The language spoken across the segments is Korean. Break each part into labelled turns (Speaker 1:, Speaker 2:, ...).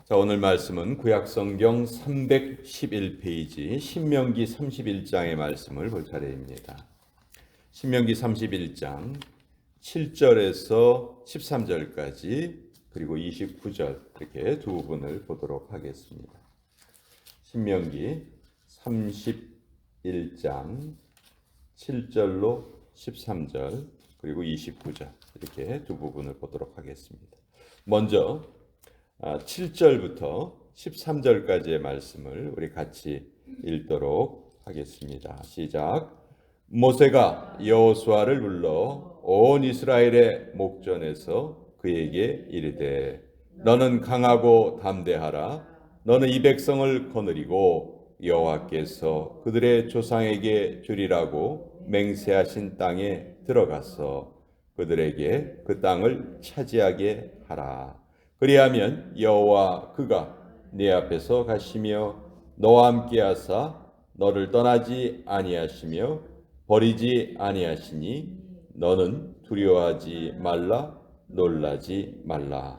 Speaker 1: 자, 오늘 말씀은 구약성경 311페이지 신명기 31장의 말씀을 볼 차례입니다. 신명기 31장 7절에서 13절까지 그리고 29절 이렇게 두 부분을 보도록 하겠습니다. 신명기 31장 7절로 13절 그리고 29절 이렇게 두 부분을 보도록 하겠습니다. 먼저 7절부터 13절까지의 말씀을 우리 같이 읽도록 하겠습니다. 시작. 모세가 여호수아를 불러 온 이스라엘의 목전에서 그에게 이르되 너는 강하고 담대하라. 너는 이 백성을 거느리고 여호와께서 그들의 조상에게 주리라고 맹세하신 땅에 들어가서 그들에게 그 땅을 차지하게 하라. 그리하면 여호와 그가 네 앞에서 가시며 너와 함께 하사 너를 떠나지 아니하시며 버리지 아니하시니 너는 두려워하지 말라 놀라지 말라.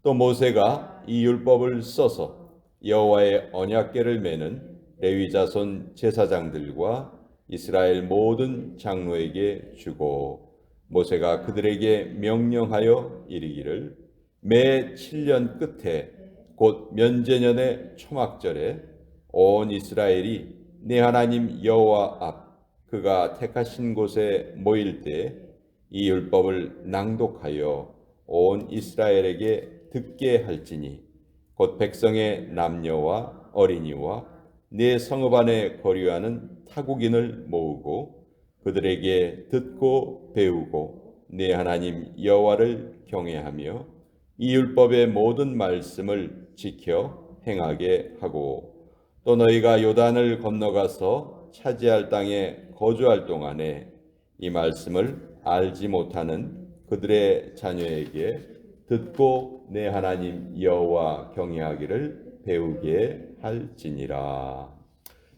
Speaker 1: 또 모세가 이 율법을 써서 여호와의 언약궤를 매는 레위 자손 제사장들과 이스라엘 모든 장로에게 주고 모세가 그들에게 명령하여 이르기를 매 7년 끝에 곧 면제년의 초막절에 온 이스라엘이 네 하나님 여호와 앞 그가 택하신 곳에 모일 때 이 율법을 낭독하여 온 이스라엘에게 듣게 할지니 곧 백성의 남녀와 어린이와 네 성읍 안에 거류하는 타국인을 모으고 그들에게 듣고 배우고 네 하나님 여호와를 경외하며 이 율법의 모든 말씀을 지켜 행하게 하고 또 너희가 요단을 건너가서 차지할 땅에 거주할 동안에 이 말씀을 알지 못하는 그들의 자녀에게 듣고 내 하나님 여호와 경외하기를 배우게 할지니라.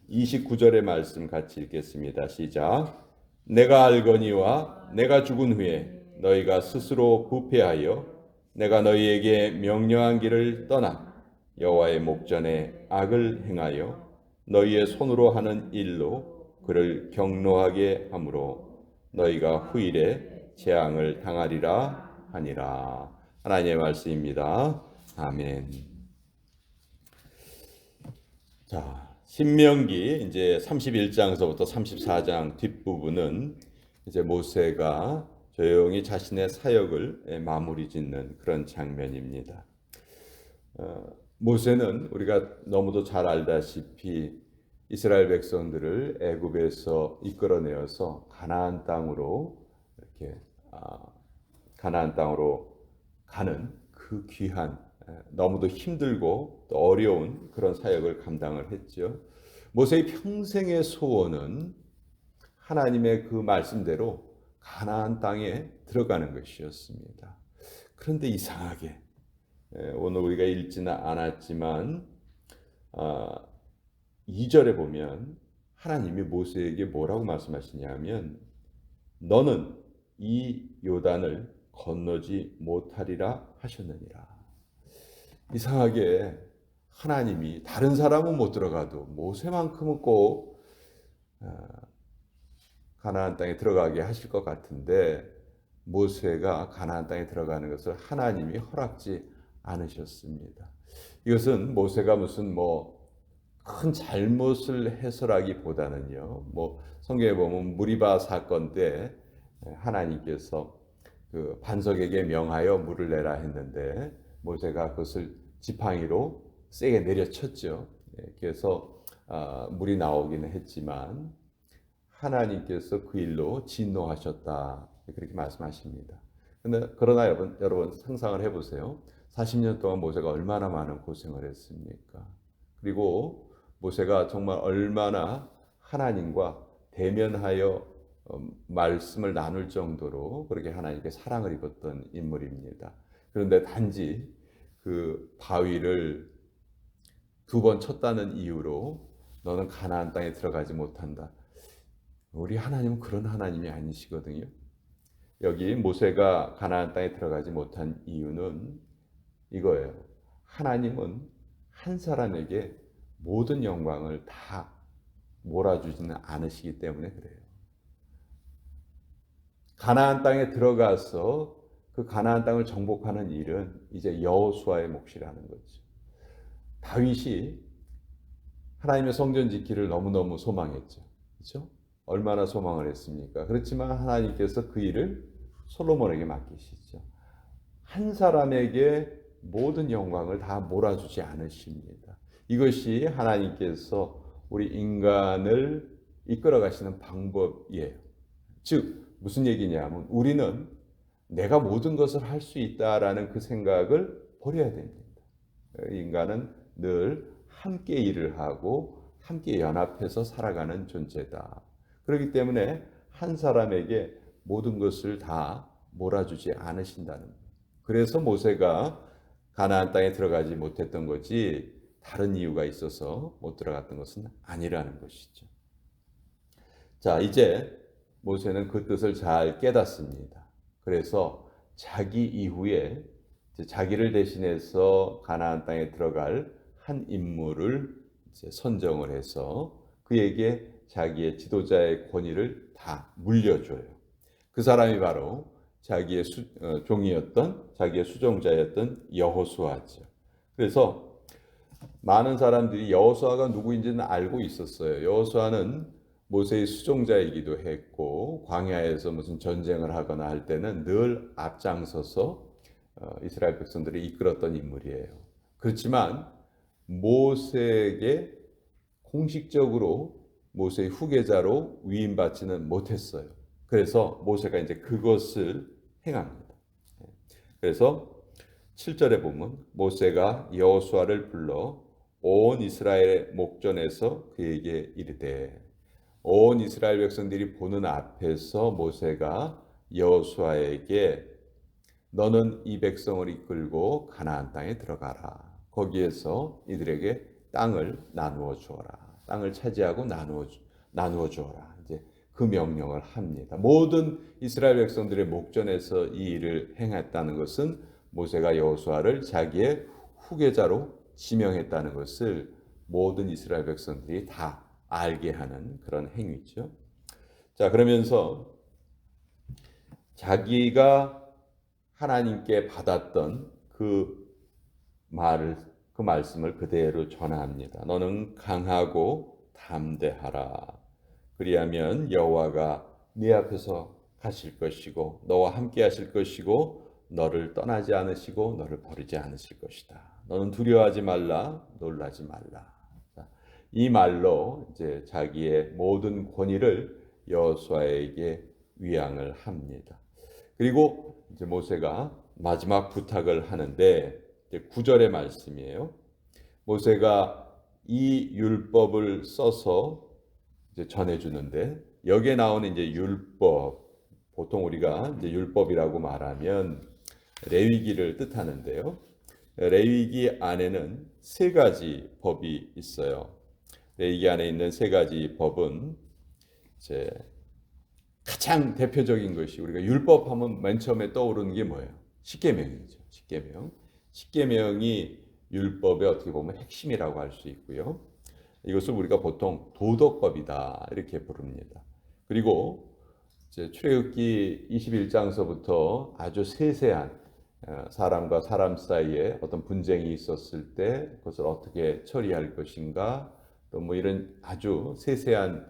Speaker 1: 29절의 말씀 같이 읽겠습니다. 시작. 내가 알거니와 내가 죽은 후에 너희가 스스로 부패하여 내가 너희에게 명령한 길을 떠나 여호와의 목전에 악을 행하여 너희의 손으로 하는 일로 그를 경노하게 하므로 너희가 후일에 재앙을 당하리라 하니라. 하나님의 말씀입니다. 아멘. 자, 신명기 이제 31장에서부터 34장 뒷부분은 이제 모세가 조용히 자신의 사역을 마무리 짓는 그런 장면입니다. 모세는 우리가 너무도 잘 알다시피 이스라엘 백성들을 애굽에서 이끌어내어서 가나안 땅으로 이렇게 가나안 땅으로 가는 그 귀한 너무도 힘들고 또 어려운 그런 사역을 감당을 했죠. 모세의 평생의 소원은 하나님의 그 말씀대로 가나안 땅에 들어가는 것이었습니다. 그런데 이상하게 오늘 우리가 읽지는 않았지만 2절에 보면 하나님이 모세에게 뭐라고 말씀하시냐면 너는 이 요단을 건너지 못하리라 하셨느니라. 이상하게 하나님이 다른 사람은 못 들어가도 모세만큼은 꼭 가나안 땅에 들어가게 하실 것 같은데 모세가 가나안 땅에 들어가는 것을 하나님이 허락지 않으셨습니다. 이것은 모세가 무슨 큰 잘못을 해서라기보다는요. 성경에 보면 무리바 사건 때 하나님께서 그 반석에게 명하여 물을 내라 했는데 모세가 그것을 지팡이로 세게 내려쳤죠. 그래서 물이 나오기는 했지만 하나님께서 그 일로 진노하셨다 그렇게 말씀하십니다. 그러나 여러분 상상을 해보세요. 40년 동안 모세가 얼마나 많은 고생을 했습니까? 그리고 모세가 정말 얼마나 하나님과 대면하여 말씀을 나눌 정도로 그렇게 하나님께 사랑을 입었던 인물입니다. 그런데 단지 그 바위를 2번 쳤다는 이유로 너는 가나안 땅에 들어가지 못한다. 우리 하나님은 그런 하나님이 아니시거든요. 여기 모세가 가나안 땅에 들어가지 못한 이유는 이거예요. 하나님은 한 사람에게 모든 영광을 다 몰아주지는 않으시기 때문에 그래요. 가나안 땅에 들어가서 그 가나안 땅을 정복하는 일은 이제 여호수아의 몫이라는 거죠. 다윗이 하나님의 성전 짓기를 너무너무 소망했죠. 그렇죠? 얼마나 소망을 했습니까? 그렇지만 하나님께서 그 일을 솔로몬에게 맡기시죠. 한 사람에게 모든 영광을 다 몰아주지 않으십니다. 이것이 하나님께서 우리 인간을 이끌어 가시는 방법이에요. 즉 무슨 얘기냐면 우리는 내가 모든 것을 할 수 있다라는 그 생각을 버려야 됩니다. 인간은 늘 함께 일을 하고 함께 연합해서 살아가는 존재다. 그렇기 때문에 한 사람에게 모든 것을 다 몰아주지 않으신다는 거예요. 그래서 모세가 가나안 땅에 들어가지 못했던 거지 다른 이유가 있어서 못 들어갔던 것은 아니라는 것이죠. 자, 이제 모세는 그 뜻을 잘 깨닫습니다. 그래서 자기 이후에 자기를 대신해서 가나안 땅에 들어갈 한 인물을 선정을 해서 그에게 자기의 지도자의 권위를 다 물려줘요. 그 사람이 바로 자기의 종이었던 자기의 수종자였던 여호수아죠. 그래서 많은 사람들이 여호수아가 누구인지는 알고 있었어요. 여호수아는 모세의 수종자이기도 했고 광야에서 무슨 전쟁을 하거나 할 때는 늘 앞장서서 이스라엘 백성들을 이끌었던 인물이에요. 그렇지만 모세에게 공식적으로 모세의 후계자로 위임받지는 못했어요. 그래서 모세가 이제 그것을 행합니다. 그래서 7절에 보면 모세가 여호수아를 불러 온 이스라엘의 목전에서 그에게 이르되, 온 이스라엘 백성들이 보는 앞에서 모세가 여호수아에게 너는 이 백성을 이끌고 가나안 땅에 들어가라. 거기에서 이들에게 땅을 나누어 주어라. 땅을 차지하고 나누어 주어라. 이제 그 명령을 합니다. 모든 이스라엘 백성들의 목전에서 이 일을 행했다는 것은 모세가 여호수아를 자기의 후계자로 지명했다는 것을 모든 이스라엘 백성들이 다 알게 하는 그런 행위죠. 자, 그러면서 자기가 하나님께 받았던 그 말씀을 그대로 전합니다. 너는 강하고 담대하라. 그리하면 여호와가 네 앞에서 가실 것이고 너와 함께 하실 것이고 너를 떠나지 않으시고 너를 버리지 않으실 것이다. 너는 두려워하지 말라, 놀라지 말라. 이 말로 이제 자기의 모든 권위를 여호수아에게 위앙을 합니다. 그리고 이제 모세가 마지막 부탁을 하는데 9절의 말씀이에요. 모세가 이 율법을 써서 이제 전해주는데 여기에 나오는 이제 율법, 보통 우리가 이제 율법이라고 말하면 레위기를 뜻하는데요. 레위기 안에는 세 가지 법이 있어요. 레위기 안에 있는 세 가지 법은 이제 가장 대표적인 것이 우리가 율법하면 맨 처음에 떠오르는 게 뭐예요? 십계명이죠. 십계명. 십계명이 율법의 어떻게 보면 핵심이라고 할 수 있고요. 이것을 우리가 보통 도덕법이다 이렇게 부릅니다. 그리고 이제 출애굽기 21장서부터 아주 세세한 사람과 사람 사이에 어떤 분쟁이 있었을 때 그것을 어떻게 처리할 것인가 또 뭐 이런 아주 세세한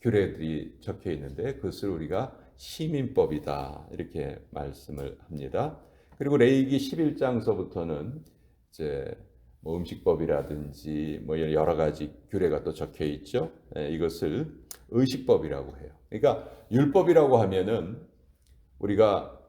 Speaker 1: 규례들이 적혀 있는데 그것을 우리가 시민법이다 이렇게 말씀을 합니다. 그리고 레위기 11장서부터는 이제 뭐 음식법이라든지 뭐 여러 가지 규례가 또 적혀 있죠. 이것을 의식법이라고 해요. 그러니까 율법이라고 하면은 우리가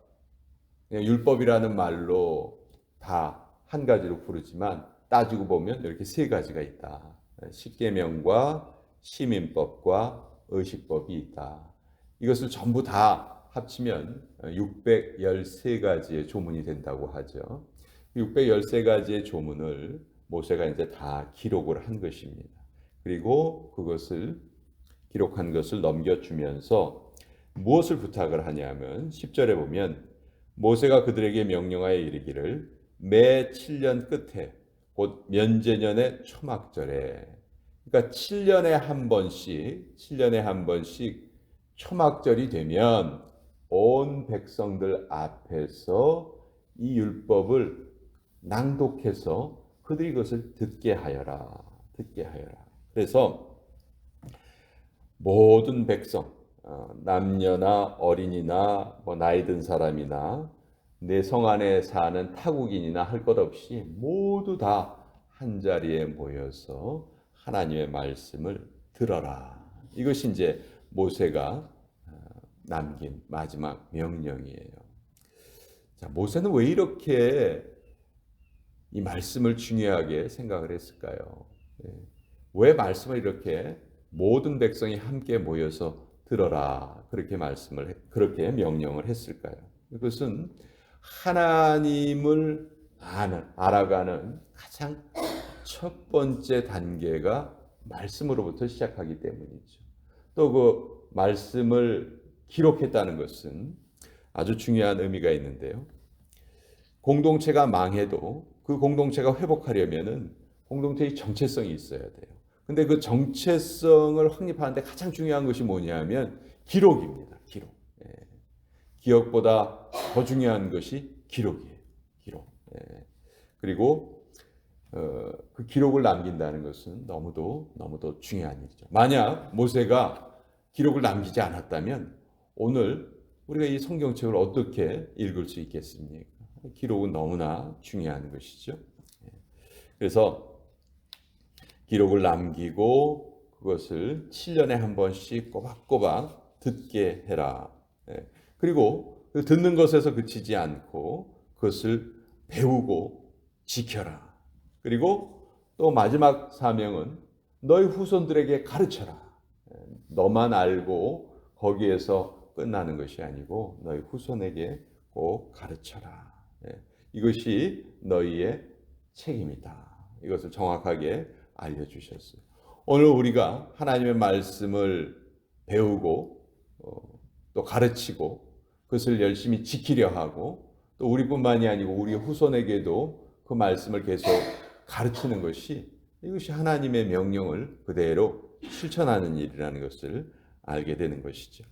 Speaker 1: 그냥 율법이라는 말로 다 한 가지로 부르지만 따지고 보면 이렇게 세 가지가 있다. 십계명과 시민법과 의식법이 있다. 이것을 전부 다 합치면 613가지의 조문이 된다고 하죠. 613가지의 조문을 모세가 이제 다 기록을 한 것입니다. 그리고 그것을 기록한 것을 넘겨주면서 무엇을 부탁을 하냐면 10절에 보면 모세가 그들에게 명령하여 이르기를 매 7년 끝에 곧 면제년의 초막절에 그러니까 7년에 한 번씩 초막절이 되면 온 백성들 앞에서 이 율법을 낭독해서 그들이 그것을 듣게 하여라. 듣게 하여라. 그래서 모든 백성, 남녀나 어린이나 뭐 나이 든 사람이나 내 성 안에 사는 타국인이나 할 것 없이 모두 다 한자리에 모여서 하나님의 말씀을 들어라. 이것이 이제 모세가 남긴 마지막 명령이에요. 자, 모세는 왜 이렇게 이 말씀을 중요하게 생각을 했을까요? 왜 말씀을 이렇게 모든 백성이 함께 모여서 들어라 그렇게 명령을 했을까요? 그것은 하나님을 알아가는 가장 첫 번째 단계가 말씀으로부터 시작하기 때문이죠. 또 그 말씀을 기록했다는 것은 아주 중요한 의미가 있는데요. 공동체가 망해도 그 공동체가 회복하려면은 공동체의 정체성이 있어야 돼요. 근데 그 정체성을 확립하는데 가장 중요한 것이 뭐냐면 기록입니다. 기록. 기억보다 더 중요한 것이 기록이에요. 기록. 그리고 그 기록을 남긴다는 것은 너무도 중요한 일이죠. 만약 모세가 기록을 남기지 않았다면 오늘 우리가 이 성경책을 어떻게 읽을 수 있겠습니까? 기록은 너무나 중요한 것이죠. 그래서 기록을 남기고 그것을 7년에 한 번씩 꼬박꼬박 듣게 해라. 그리고 듣는 것에서 그치지 않고 그것을 배우고 지켜라. 그리고 또 마지막 사명은 너희 후손들에게 가르쳐라. 너만 알고 거기에서 끝나는 것이 아니고 너희 후손에게 꼭 가르쳐라. 이것이 너희의 책임이다. 이것을 정확하게 알려주셨어요. 오늘 우리가 하나님의 말씀을 배우고 또 가르치고 그것을 열심히 지키려 하고 또 우리뿐만이 아니고 우리 후손에게도 그 말씀을 계속 가르치는 이것이 하나님의 명령을 그대로 실천하는 일이라는 것을 알게 되는 것이죠.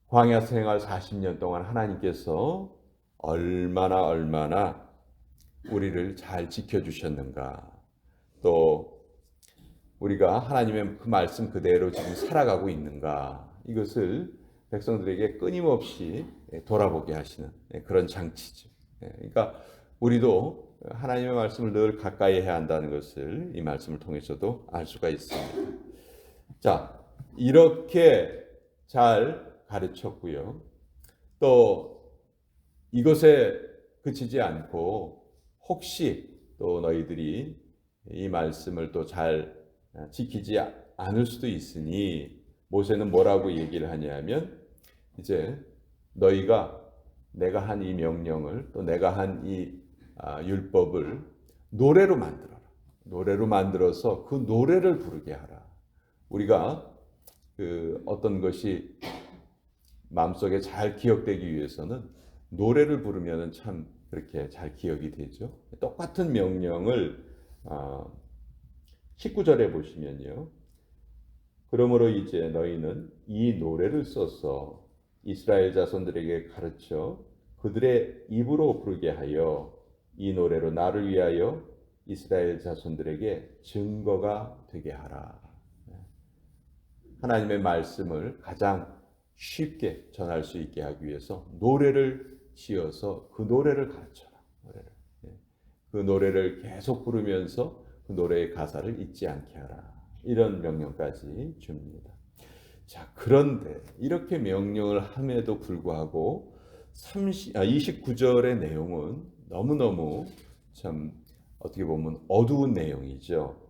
Speaker 1: 광야 생활 40년 동안 하나님께서 얼마나 우리를 잘 지켜주셨는가. 또 우리가 하나님의 그 말씀 그대로 지금 살아가고 있는가. 이것을 백성들에게 끊임없이 돌아보게 하시는 그런 장치죠. 그러니까 우리도 하나님의 말씀을 늘 가까이 해야 한다는 것을 이 말씀을 통해서도 알 수가 있습니다. 자, 이렇게 잘 가르쳤고요. 또 이것에 그치지 않고 혹시 또 너희들이 이 말씀을 또 잘 지키지 않을 수도 있으니 모세는 뭐라고 얘기를 하냐면 이제 너희가 내가 한 이 명령을 또 내가 한 이 율법을 노래로 만들어라. 노래로 만들어서 그 노래를 부르게 하라. 우리가 그 어떤 것이 마음속에 잘 기억되기 위해서는 노래를 부르면 참 그렇게 잘 기억이 되죠. 똑같은 명령을 19절에 보시면요. 그러므로 이제 너희는 이 노래를 써서 이스라엘 자손들에게 가르쳐 그들의 입으로 부르게 하여 이 노래로 나를 위하여 이스라엘 자손들에게 증거가 되게 하라. 하나님의 말씀을 가장 쉽게 전할 수 있게 하기 위해서 노래를 지어서 그 노래를 가르쳐라. 그 노래를 계속 부르면서 그 노래의 가사를 잊지 않게 하라. 이런 명령까지 줍니다. 자, 그런데 이렇게 명령을 함에도 불구하고 29절의 내용은 너무너무 참 어떻게 보면 어두운 내용이죠.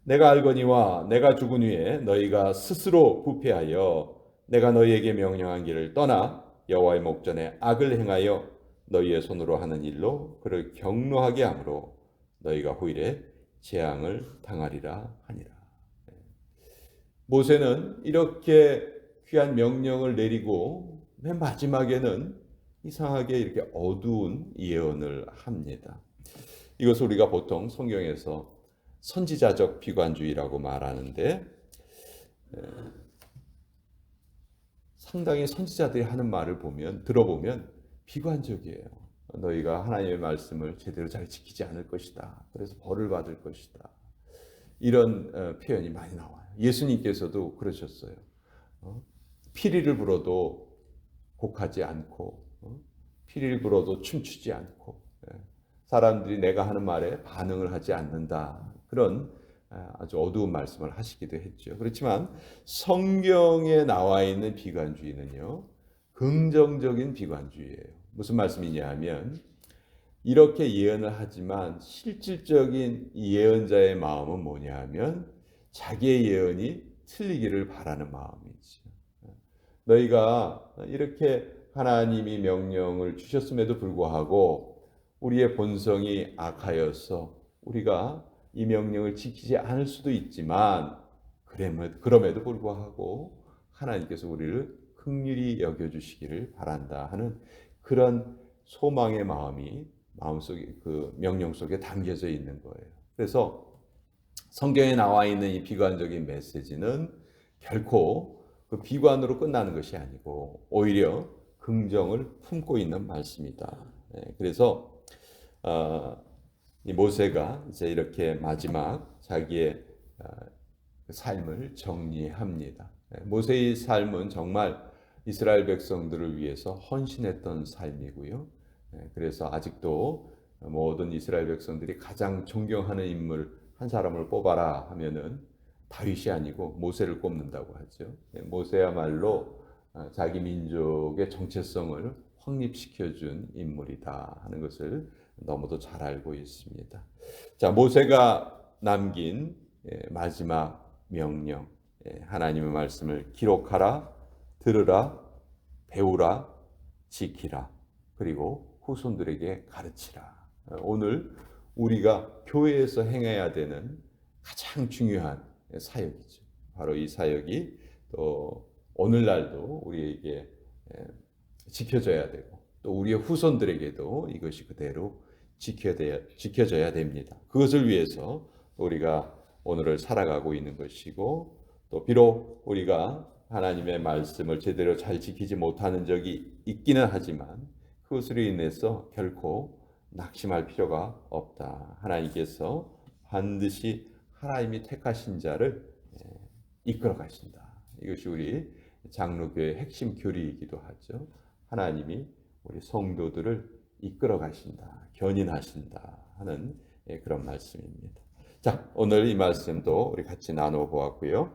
Speaker 1: 내가 알거니와 내가 죽은 후에 너희가 스스로 부패하여 내가 너희에게 명령한 길을 떠나 여호와의 목전에 악을 행하여 너희의 손으로 하는 일로 그를 경노하게 함으로 너희가 후일에 재앙을 당하리라 하니라. 모세는 이렇게 귀한 명령을 내리고 맨 마지막에는 이상하게 이렇게 어두운 예언을 합니다. 이것을 우리가 보통 성경에서 선지자적 비관주의라고 말하는데 상당히 선지자들이 하는 말을 들어보면 비관적이에요. 너희가 하나님의 말씀을 제대로 잘 지키지 않을 것이다. 그래서 벌을 받을 것이다. 이런 표현이 많이 나와요. 예수님께서도 그러셨어요. 피리를 불어도 곡하지 않고 피리를 불어도 춤추지 않고 사람들이 내가 하는 말에 반응을 하지 않는다. 그런 아주 어두운 말씀을 하시기도 했죠. 그렇지만 성경에 나와 있는 비관주의는요, 긍정적인 비관주의예요. 무슨 말씀이냐 하면 이렇게 예언을 하지만 실질적인 예언자의 마음은 뭐냐 하면 자기의 예언이 틀리기를 바라는 마음이지. 너희가 이렇게 하나님이 명령을 주셨음에도 불구하고 우리의 본성이 악하여서 우리가 이 명령을 지키지 않을 수도 있지만 그럼에도 불구하고 하나님께서 우리를 긍휼히 여겨주시기를 바란다 하는 그런 소망의 마음이 마음속에 그 명령 속에 담겨져 있는 거예요. 그래서 성경에 나와 있는 이 비관적인 메시지는 결코 그 비관으로 끝나는 것이 아니고 오히려 긍정을 품고 있는 말씀이다. 그래서 이 모세가 이제 이렇게 마지막 자기의 삶을 정리합니다. 모세의 삶은 정말 이스라엘 백성들을 위해서 헌신했던 삶이고요. 그래서 아직도 모든 이스라엘 백성들이 가장 존경하는 인물 한 사람을 뽑아라 하면은 다윗이 아니고 모세를 꼽는다고 하죠. 모세야말로 자기 민족의 정체성을 확립시켜준 인물이다 하는 것을 너무도 잘 알고 있습니다. 자, 모세가 남긴 마지막 명령, 하나님의 말씀을 기록하라, 들으라, 배우라, 지키라, 그리고 후손들에게 가르치라. 오늘 우리가 교회에서 행해야 되는 가장 중요한 사역이죠. 바로 이 사역이 또 오늘날도 우리에게 지켜져야 되고 또 우리의 후손들에게도 이것이 그대로 지켜져야 됩니다. 그것을 위해서 우리가 오늘을 살아가고 있는 것이고 또 비록 우리가 하나님의 말씀을 제대로 잘 지키지 못하는 적이 있기는 하지만 그것으로 인해서 결코 낙심할 필요가 없다. 하나님께서 반드시 하나님이 택하신 자를 이끌어 가신다. 이것이 우리 장로교의 핵심 교리이기도 하죠. 하나님이 우리 성도들을 이끌어 가신다, 견인하신다 하는 그런 말씀입니다. 자, 오늘 이 말씀도 우리 같이 나눠 보았고요.